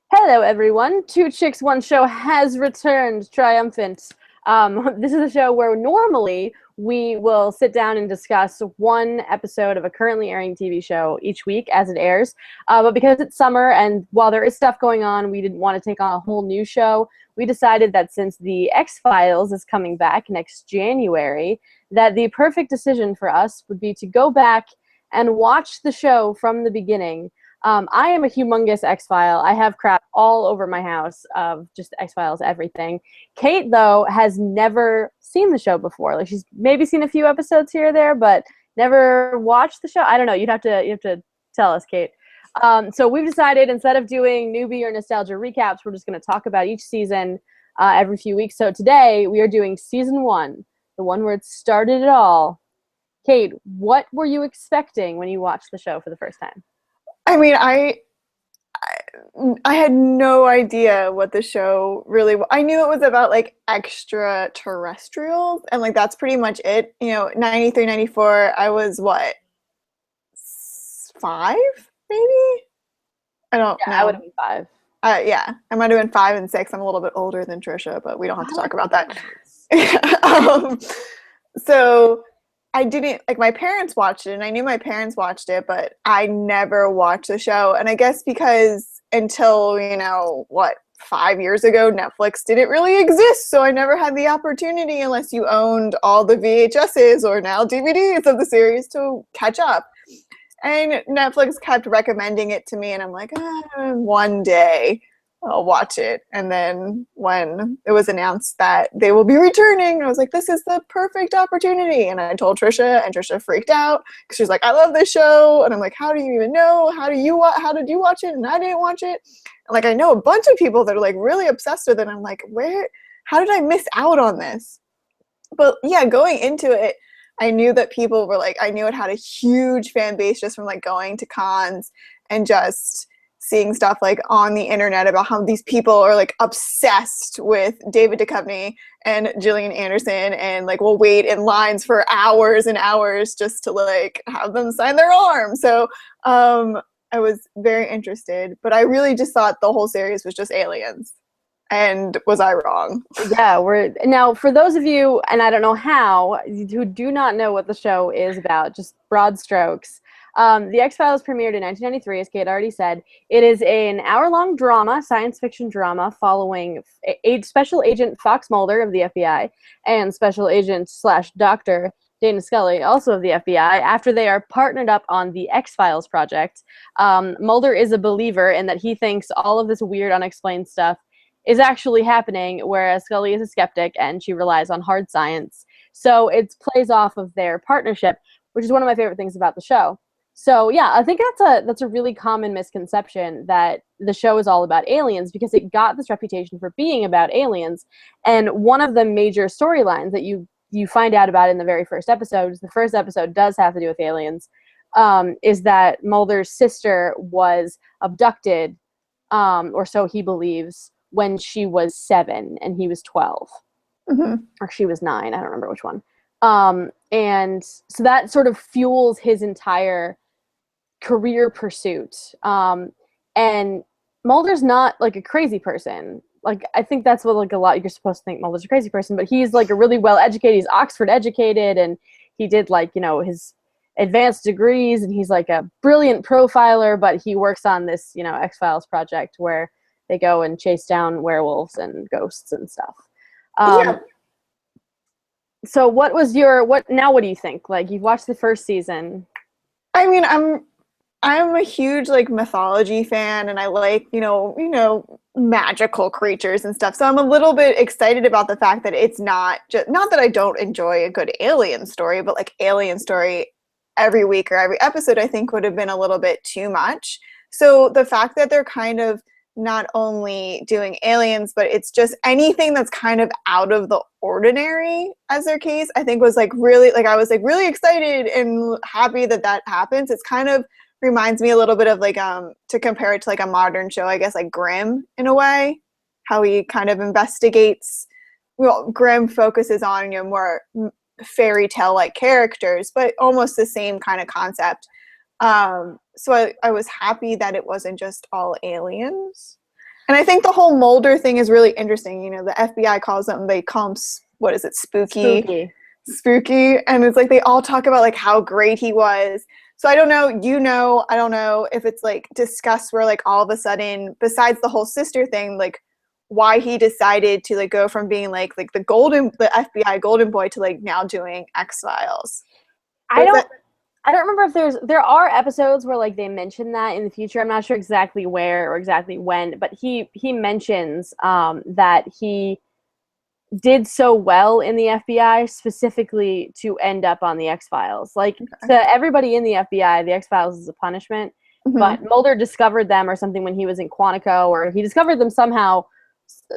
Hello, everyone. Two Chicks, One Show has returned triumphant. This is a show where normally we will sit down and discuss one episode of a currently airing TV show each week as it airs. But because it's summer and while there is stuff going on, we didn't want to take on a whole new show. We decided that since the X-Files is coming back next January, that the perfect decision for us would be to go back and watch the show from the beginning. I am a humongous X-File. I have crap all over my house of just X-Files everything. Kait, though, has never seen the show before. Like, she's maybe seen a few episodes here or there, but never watched the show. I don't know. You have to tell us, Kait. So we've decided, instead of doing newbie or nostalgia recaps, we're just going to talk about each season every few weeks. So today we are doing season 1, the one where it started it all. Kait, what were you expecting when you watched the show for the first time? I mean, I had no idea what the show really was. I knew it was about like extraterrestrials, and like that's pretty much it. 93, 94, I was what, 5 maybe? I don't know. I would have been 5. Yeah, I might have been 5 and 6. I'm a little bit older than Tricia, but we don't have to talk about that. So I didn't, like, my parents watched it, and I knew my parents watched it, but I never watched the show. And I guess because until, 5 years ago, Netflix didn't really exist, so I never had the opportunity, unless you owned all the VHSs or now DVDs of the series, to catch up. And Netflix kept recommending it to me, and I'm like, one day I'll watch it. And then when it was announced that they will be returning, I was like, this is the perfect opportunity. And I told Tricia, and Tricia freaked out because she's like, I love this show. And I'm like, how do you even know? How did you watch it? And I didn't watch it. And like, I know a bunch of people that are like really obsessed with it. I'm like, how did I miss out on this? But yeah, going into it, I knew that people were like, I knew it had a huge fan base just from like going to cons and just seeing stuff like on the internet about how these people are like obsessed with David Duchovny and Gillian Anderson, and like will wait in lines for hours and hours just to like have them sign their arm. So I was very interested, but I really just thought the whole series was just aliens. And was I wrong? Yeah, now for those of you, and I don't know how, who do not know what the show is about, just broad strokes. The X-Files premiered in 1993, as Kait already said. It is an hour-long drama, science fiction drama, following Special Agent Fox Mulder of the FBI and Special Agent / Doctor Dana Scully, also of the FBI, after they are partnered up on the X-Files project. Mulder is a believer in that he thinks all of this weird, unexplained stuff is actually happening, whereas Scully is a skeptic and she relies on hard science. So it plays off of their partnership, which is one of my favorite things about the show. So yeah, I think that's a really common misconception that the show is all about aliens, because it got this reputation for being about aliens. And one of the major storylines that you find out about in the very first episode, the first episode does have to do with aliens, is that Mulder's sister was abducted, or so he believes, when she was 7 and he was 12. Mm-hmm. Or she was 9, I don't remember which one. And so that sort of fuels his entire career pursuit. And Mulder's not like a crazy person. Like, I think that's what like a lot, you're supposed to think Mulder's a crazy person, but he's like a really well educated, he's Oxford educated, and he did like, his advanced degrees, and he's like a brilliant profiler, but he works on this, X-Files project where they go and chase down werewolves and ghosts and stuff. Yeah. So what do you think? Like, you've watched the first season. I mean, I'm a huge like mythology fan, and I like, magical creatures and stuff. So I'm a little bit excited about the fact that it's not that I don't enjoy a good alien story, but like alien story every week or every episode I think would have been a little bit too much. So the fact that they're kind of not only doing aliens, but it's just anything that's kind of out of the ordinary as their case, I think was like really, like I was like really excited and happy that happens. It's kind of reminds me a little bit of like, to compare it to like a modern show, I guess, like Grimm in a way, how he kind of investigates. Well, Grimm focuses on, more fairy tale like characters, but almost the same kind of concept. So I was happy that it wasn't just all aliens. And I think the whole Mulder thing is really interesting. You know, the FBI they call him, what is it, spooky? Spooky. And it's like they all talk about like how great he was. So I don't know, I don't know if it's like discussed where like all of a sudden, besides the whole sister thing, like why he decided to like go from being like the FBI golden boy to like now doing X-Files. I don't remember if there are episodes where like they mention that in the future. I'm not sure exactly where or exactly when, but he mentions that he did so well in the FBI specifically to end up on the X-Files. Like to everybody in the FBI, the X-Files is a punishment, but Mulder discovered them or something when he was in Quantico, or he discovered them somehow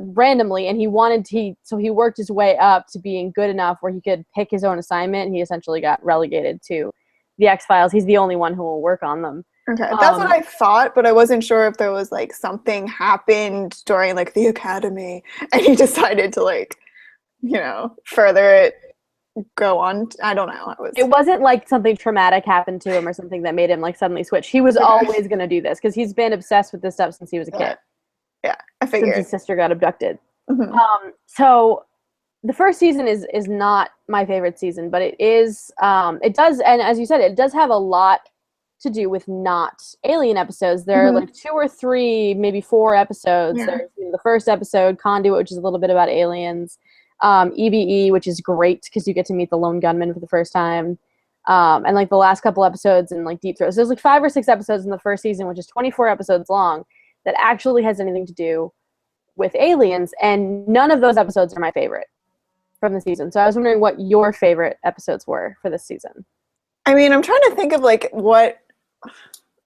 randomly, and he worked his way up to being good enough where he could pick his own assignment, and he essentially got relegated to the X-Files. He's the only one who will work on them. Okay, that's what I thought, but I wasn't sure if there was like something happened during like the academy and he decided to like, you know, further it, go on. I don't know. It wasn't like something traumatic happened to him or something that made him like suddenly switch. He was always going to do this because he's been obsessed with this stuff since he was a kid. Yeah, I figured. Since his sister got abducted. So the first season is not my favorite season, but it is, it does, and as you said, it does have a lot to do with not alien episodes. There are like 2 or 3, maybe 4 episodes. There's the first episode, Conduit, which is a little bit about aliens. EBE, which is great because you get to meet the lone gunman for the first time. And like the last couple episodes in like Deep Throat. So there's like 5 or 6 episodes in the first season, which is 24 episodes long, that actually has anything to do with aliens, and none of those episodes are my favorite from the season. So I was wondering what your favorite episodes were for this season. I mean, I'm trying to think of like what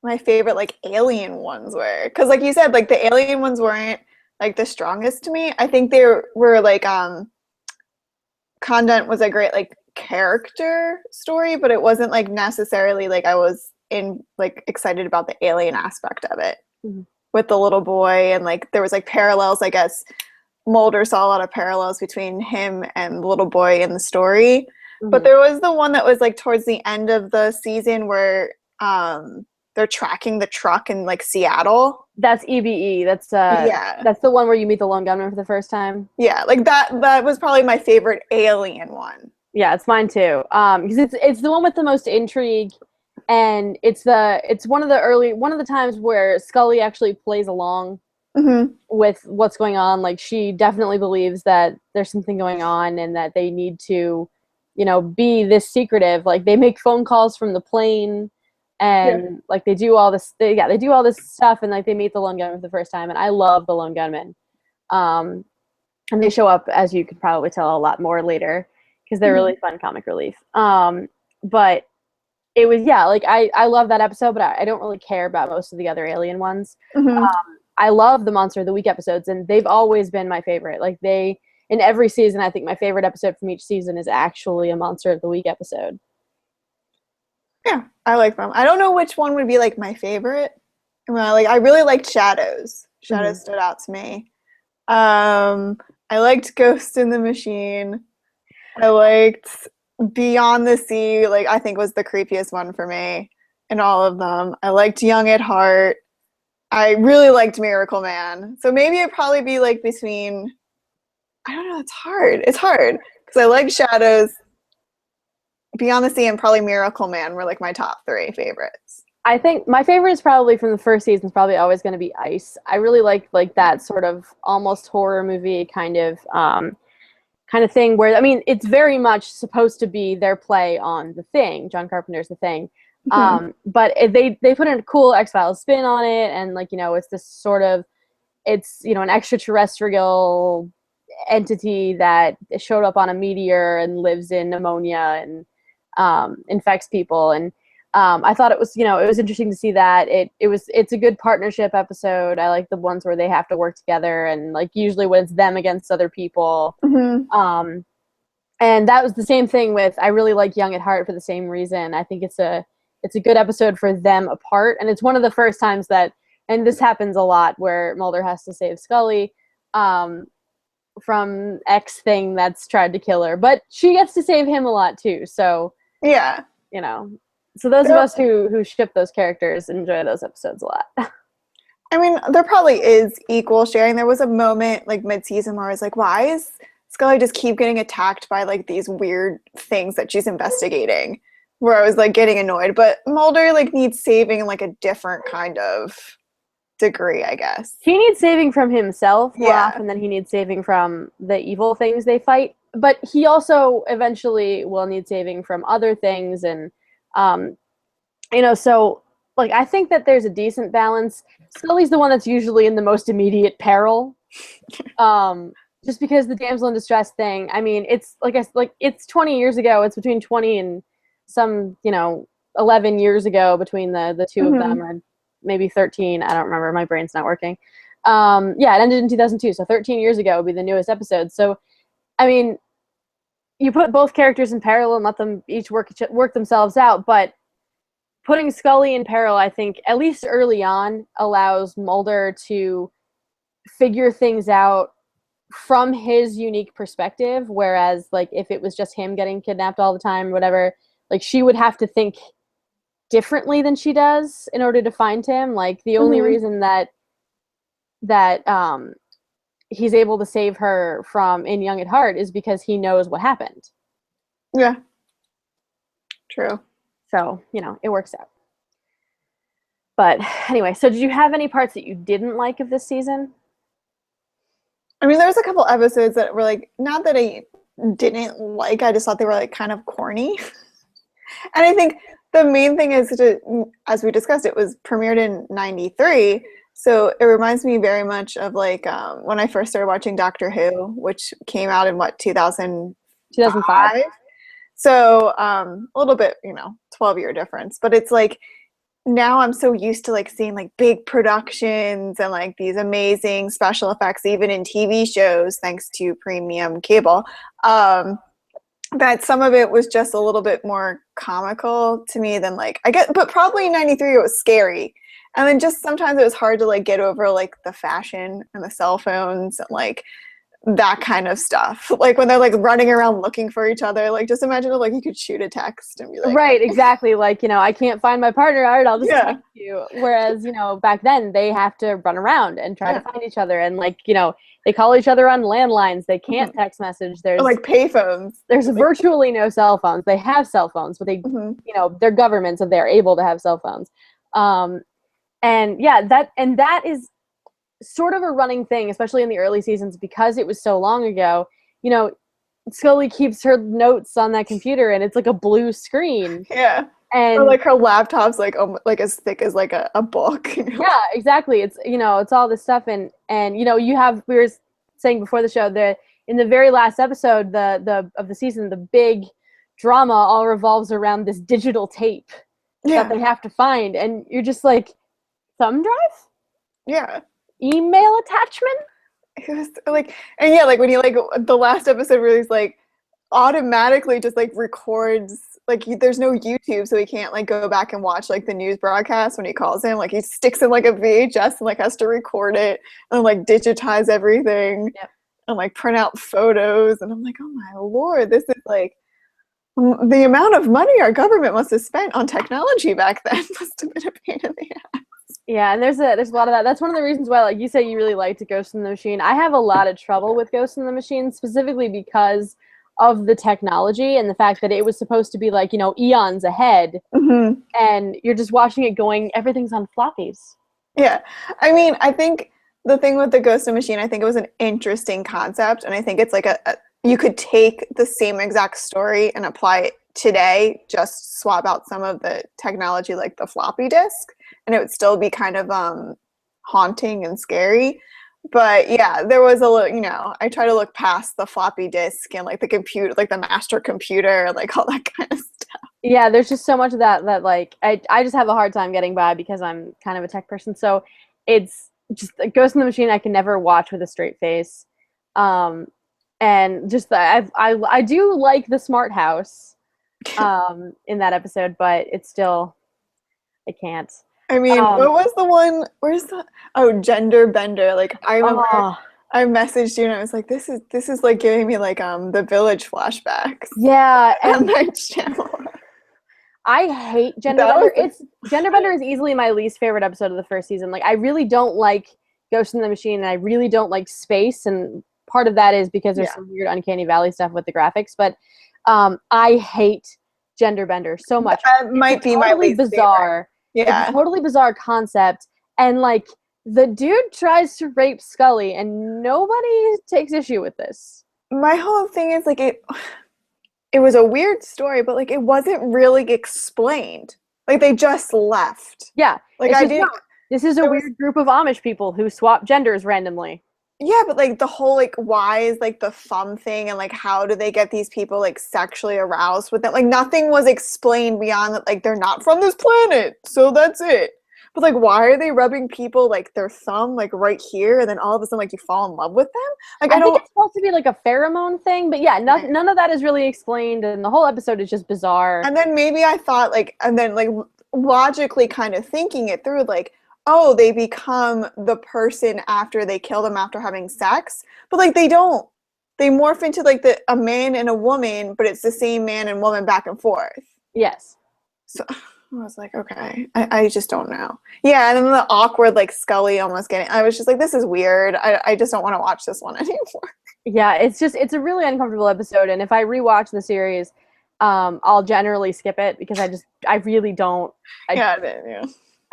my favorite like alien ones were, because like you said, like the alien ones weren't like the strongest to me. I think they were like Conduit was a great like character story, but it wasn't like necessarily like I was excited about the alien aspect of it. With the little boy, and like there was like parallels. I guess Mulder saw a lot of parallels between him and the little boy in the story. But there was the one that was like towards the end of the season where they're tracking the truck in like Seattle. That's EBE. That's that's the one where you meet the lone gunman for the first time. Yeah, like that was probably my favorite alien one. Yeah, it's mine too. Because it's the one with the most intrigue. And it's one of the times where Scully actually plays along with what's going on. Like she definitely believes that there's something going on and that they need to, you know, be this secretive. Like they make phone calls from the plane, and like they do all this. They do all this stuff, and like they meet the lone gunman for the first time. And I love the lone gunman. And they show up, as you could probably tell, a lot more later because they're really fun comic relief. But it was, like, I love that episode, but I don't really care about most of the other alien ones. I love the Monster of the Week episodes, and they've always been my favorite. Like, in every season, I think my favorite episode from each season is actually a Monster of the Week episode. Yeah, I like them. I don't know which one would be, like, my favorite. Well, like, I really liked Shadows. Shadows stood out to me. I liked Ghost in the Machine. I liked Beyond the Sea, like, I think was the creepiest one for me in all of them. I liked Young at Heart. I really liked Miracle Man. So maybe it'd probably be, like, between, I don't know, it's hard. It's hard. Because I like Shadows, Beyond the Sea, and probably Miracle Man were, like, my top 3 favorites. I think my favorite is probably from the first season is probably always going to be Ice. I really like that sort of almost horror movie kind of thing where, I mean, it's very much supposed to be their play on The Thing, John Carpenter's The Thing. But they put in a cool X-Files spin on it, and, like, you know, it's this sort of, it's, you know, an extraterrestrial entity that showed up on a meteor and lives in pneumonia and infects people. And I thought it was, you know, it was interesting to see that it's a good partnership episode. I like the ones where they have to work together, and, like, usually when it's them against other people. And that was the same thing with, I really like Young at Heart for the same reason. I think it's a good episode for them apart, and it's one of the first times that, and this happens a lot, where Mulder has to save Scully from X thing that's tried to kill her, but she gets to save him a lot too. So yeah, you know. So those of us who ship those characters enjoy those episodes a lot. I mean, there probably is equal sharing. There was a moment like mid-season where I was like, why is Scully just keep getting attacked by like these weird things that she's investigating? Where I was like getting annoyed. But Mulder like needs saving in like a different kind of degree, I guess. He needs saving from himself more Yeah. often than he needs saving from the evil things they fight. But he also eventually will need saving from other things, and so like I think that there's a decent balance. Scully's the one that's usually in the most immediate peril, just because the damsel in distress thing. I mean, it's it's 20 years ago. It's between 20 and some 11 years ago between the two of them, or maybe 13. I don't remember. My brain's not working. It ended in 2002, so 13 years ago would be the newest episode. So, I mean, you put both characters in peril and let them each work themselves out, but putting Scully in peril, I think, at least early on, allows Mulder to figure things out from his unique perspective, whereas, like, if it was just him getting kidnapped all the time, whatever, like, she would have to think differently than she does in order to find him. Like, the only reason that he's able to save her from In Young at Heart is because he knows what happened. Yeah. True. So, it works out. But anyway, so did you have any parts that you didn't like of this season? I mean, there was a couple episodes that were like, not that I didn't like, I just thought they were like kind of corny. And I think the main thing is, as we discussed, it was premiered in 93. So it reminds me very much of like when I first started watching Doctor Who, which came out in 2005. So a little bit, 12-year difference. But it's like now I'm so used to like seeing like big productions and like these amazing special effects, even in TV shows, thanks to premium cable. That some of it was just a little bit more comical to me than like but probably in 93 it was scary. And then just sometimes it was hard to like get over like the fashion and the cell phones and like that kind of stuff. Like when they're like running around looking for each other, like just imagine if like you could shoot a text and be like, right, exactly. Like, I can't find my partner. All right, I'll just text you. Whereas, back then they have to run around and try to find each other. And like, they call each other on landlines. They can't text message. There's or like payphones. There's virtually no cell phones. They have cell phones, but they, they're government, so they're able to have cell phones. And that is sort of a running thing, especially in the early seasons, because it was so long ago. Scully keeps her notes on that computer, and it's like a blue screen. Yeah. And or like her laptop's like as thick as like a book. Yeah, exactly. It's it's all this stuff, and we were saying before the show that in the very last episode of the season, the big drama all revolves around this digital tape that they have to find, and you're just like, thumb drive? Yeah. Email attachment? It was like, and yeah, like when he like the last episode where he's like automatically just like records, like there's no YouTube, so he can't like go back and watch like the news broadcast when he calls him. Like he sticks in like a VHS and like has to record it and like digitize everything and like print out photos. And I'm like, oh my Lord, this is like the amount of money our government must have spent on technology back then must have been a pain in the ass. Yeah, and there's a lot of that. That's one of the reasons why, like you say, you really liked Ghost in the Machine. I have a lot of trouble with Ghost in the Machine, specifically because of the technology and the fact that it was supposed to be like, eons ahead, and you're just watching it going, everything's on floppies. Yeah. I mean, I think the thing with the Ghost in the Machine, I think it was an interesting concept, and I think it's like you could take the same exact story and apply it today, just swap out some of the technology like the floppy disk, and it would still be kind of haunting and scary. But yeah, there was a little, I try to look past the floppy disk and like the computer, like the master computer, like all that kind of stuff. Yeah, there's just so much of that like I just have a hard time getting by because I'm kind of a tech person. So it's just Ghost in the Machine I can never watch with a straight face. And just I do like the smart house in that episode, but it's still, I can't. I mean, what was the one? Where's the? Oh, Gender Bender. Like I remember, I messaged you and I was like, "This is like giving me like the Village flashbacks." Yeah, and my channel. I hate Genderbender. Genderbender is easily my least favorite episode of the first season. Like, I really don't like Ghost in the Machine, and I really don't like space, and part of that is because there's some weird Uncanny Valley stuff with the graphics, but I hate Genderbender so much. That might be my least bizarre. Favorite. Yeah. It's a totally bizarre concept, and like the dude tries to rape Scully, and nobody takes issue with this. My whole thing is like it was a weird story, but like it wasn't really explained. Like they just left. Yeah. Like this is a weird group of Amish people who swap genders randomly. Yeah, but like the whole like why is like the thumb thing, and like how do they get these people like sexually aroused with them? Like nothing was explained beyond that, like they're not from this planet, so that's it. But like why are they rubbing people like their thumb like right here, and then all of a sudden like you fall in love with them? Like I think it's supposed to be like a pheromone thing, but yeah, none of that is really explained, and the whole episode is just bizarre. And then maybe I thought like, and then like logically kind of thinking it through, like, oh, they become the person after they kill them after having sex, but like they don't. They morph into like a man and a woman, but it's the same man and woman back and forth. Yes. So I was like, okay, I just don't know. Yeah, and then the awkward like Scully almost getting. I was just like, this is weird. I just don't want to watch this one anymore. Yeah, it's a really uncomfortable episode, and if I rewatch the series, I'll generally skip it because I really don't.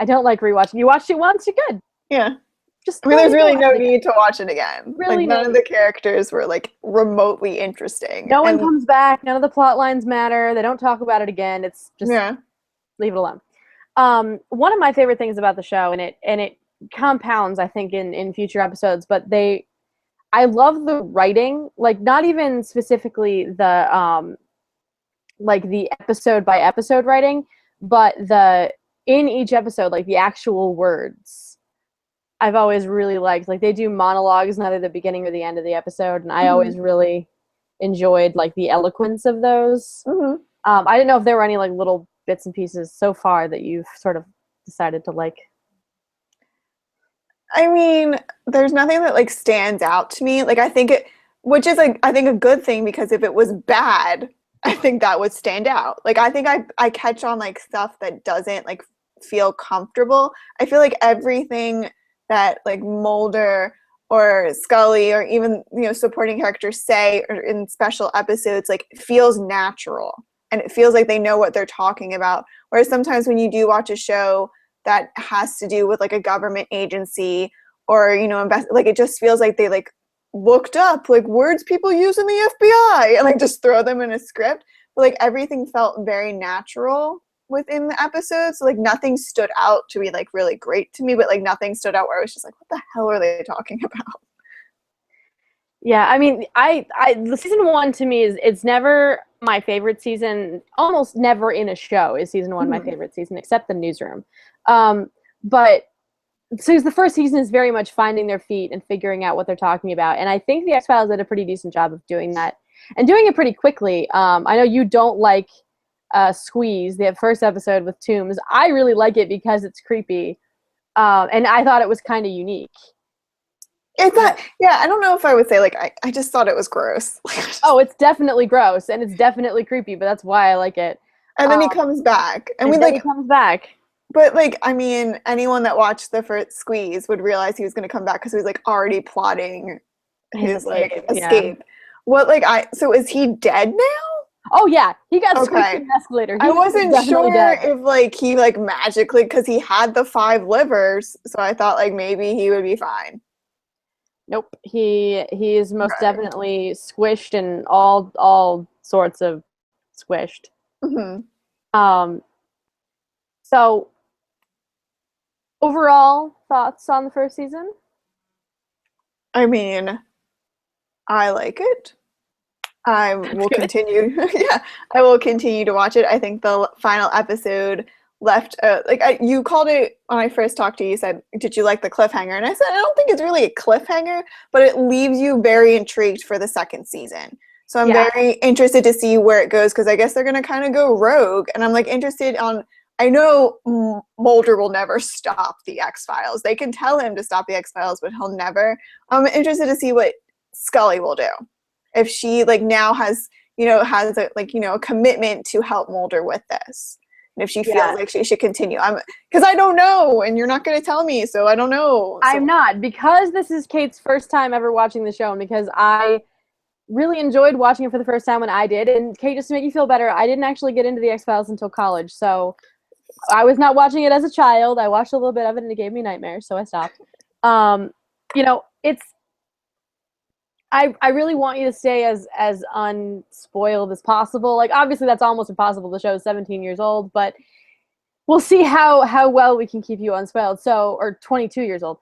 I don't like rewatching. You watched it once, you're good. Yeah. There's really no need to watch it again. Really, like, none of the characters were like remotely interesting. No one comes back. None of the plot lines matter. They don't talk about it again. It's just leave it alone. One of my favorite things about the show, and it compounds, I think, in future episodes, but I love the writing. Like, not even specifically the like the episode by episode writing, but in each episode, like the actual words. I've always really liked, like, they do monologues, neither the beginning or the end of the episode, and I always really enjoyed, like, the eloquence of those. Mm-hmm. I didn't know if there were any, like, little bits and pieces so far that you've sort of decided to like. I mean, there's nothing that, like, stands out to me. Like, I think which is, like, I think a good thing, because if it was bad, I think that would stand out. Like, I think I catch on, like, stuff that doesn't, like, feel comfortable. I feel like everything that like Mulder or Scully or even, you know, supporting characters say or in special episodes, like, feels natural, and it feels like they know what they're talking about. Whereas sometimes when you do watch a show that has to do with like a government agency or, you know, like, it just feels like they like looked up like words people use in the FBI and like just throw them in a script. But like everything felt very natural within the episode, so like nothing stood out to be like really great to me, but like nothing stood out where I was just like, what the hell are they talking about? Yeah, I mean, the season 1 to me it's never my favorite season. Almost never in a show is season 1 my favorite season, except the newsroom. But so the first season is very much finding their feet and figuring out what they're talking about, and I think the X-Files did a pretty decent job of doing that and doing it pretty quickly. I know you don't like Squeeze, the first episode with Toombs. I really like it because it's creepy, and I thought it was kind of unique. It's not, I don't know if I would say like I just thought it was gross. Oh, it's definitely gross and it's definitely creepy, but that's why I like it. And then he comes back, and he comes back. But like, I mean, anyone that watched the first Squeeze would realize he was going to come back because he was like already plotting his like escape. What so is he dead now? Oh yeah, he got squeezed in an escalator. I wasn't sure if like he like magically, because he had the 5 livers, so I thought like maybe he would be fine. Nope, he is most definitely squished and all sorts of squished. Mm-hmm. So overall thoughts on the first season? I mean, I like it. I will continue. I will continue to watch it. I think the final episode left, you called it when I first talked to you. You said, "Did you like the cliffhanger?" And I said, I don't think it's really a cliffhanger, but it leaves you very intrigued for the second season. So I'm very interested to see where it goes, because I guess they're gonna kind of go rogue, and I'm like interested on. I know Mulder will never stop the X-Files. They can tell him to stop the X-Files, but he'll never. I'm interested to see what Scully will do. If she like now has a like, you know, a commitment to help Mulder with this. and if she feels like she should continue. Because I don't know, and you're not going to tell me, so I don't know. So. I'm not, because this is Kate's first time ever watching the show, and because I really enjoyed watching it for the first time when I did. And Kait, just to make you feel better, I didn't actually get into the X-Files until college, so I was not watching it as a child. I watched a little bit of it, and it gave me nightmares, so I stopped. You know, it's. I really want you to stay as unspoiled as possible. Like, obviously, that's almost impossible. The show is 17 years old, but we'll see how well we can keep you unspoiled. So, or 22 years old.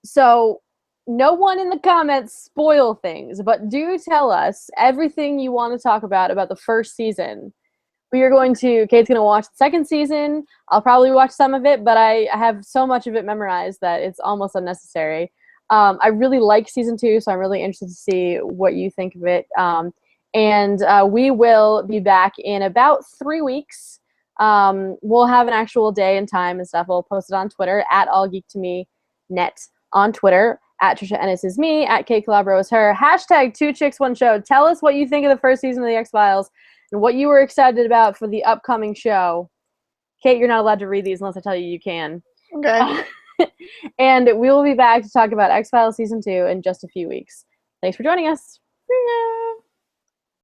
So. No one in the comments spoil things, but do tell us everything you want to talk about the first season. Kate's going to watch the second season. I'll probably watch some of it, but I have so much of it memorized that it's almost unnecessary. I really like season 2, so I'm really interested to see what you think of it. And we will be back in about 3 weeks. We'll have an actual day and time and stuff. We'll post it on Twitter, at allgeektomenet on Twitter. At Tricia Ennis is me. At Kait Calabro is her. Hashtag 2Chicks1Show. Tell us what you think of the first season of the X-Files and what you were excited about for the upcoming show. Kait, you're not allowed to read these unless I tell you can. Okay. And we will be back to talk about X-Files Season 2 in just a few weeks. Thanks for joining us.